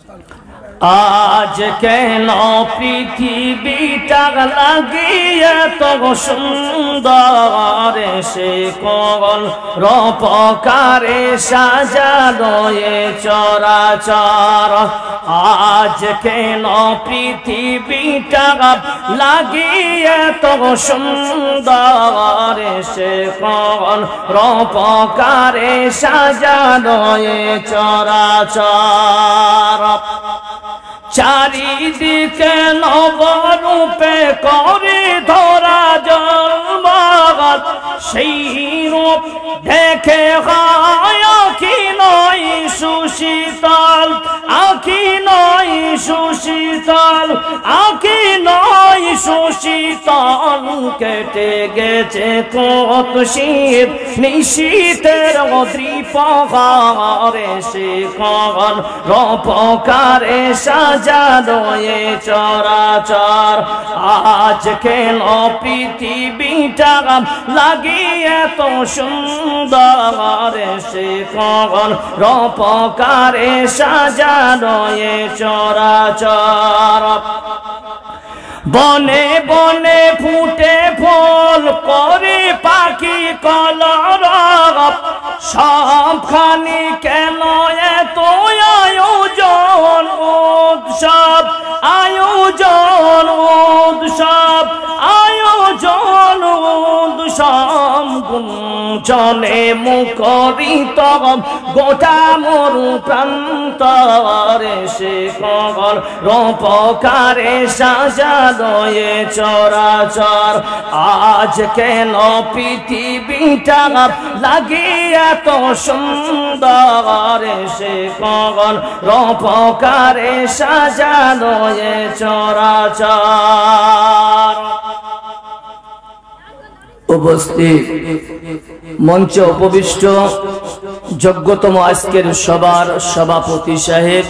আজ কেন পৃথিবীটা লাগিয়ে তো সুন্দর সে কোন রূপকারে সাজানো এ চরাচর। আজ কেন পৃথিবীটা লাগিয়ে তো সুন্দর সে কোন রূপকারে সাজানো এ চরাচর। চারিদিকে নবরূপে করে ধরা জন্মাত সেই রূপ দেখে হয় আখি নয় সুশীতল, আখি নয় সুশীতল, আখি নয় সুশীতল। কেটে গেছে কত শীত নিশীতের দ্বিপ্রহরে সে কোন রূপকারে সাজানো এ চরাচর। আজ কেন পৃথিবীটা লাগিয়ে তো সুন্দর সে কোন রূপকারে সাজানো এ চরাচর। বনে বনে ফুটে ফল করে পাখি কলরব, সবখানি কেন এত আয়োজন উৎসব, আয়োজন উৎসব, আয়োজন উৎসব। গুঞ্জনে মুখরিত গোটা মরু প্রান্তরে সে কোন রূপকারে সাজানো এ চরাচর। আজ কেন পৃথিবীটা লাগিয়ে তো সুন্দর সে কোন রূপকারে সাজানো এ চরাচর। উপস্থিত মঞ্চে উপবিষ্ট যোগ্যতম আজকের সবার সভাপতি সাহেব,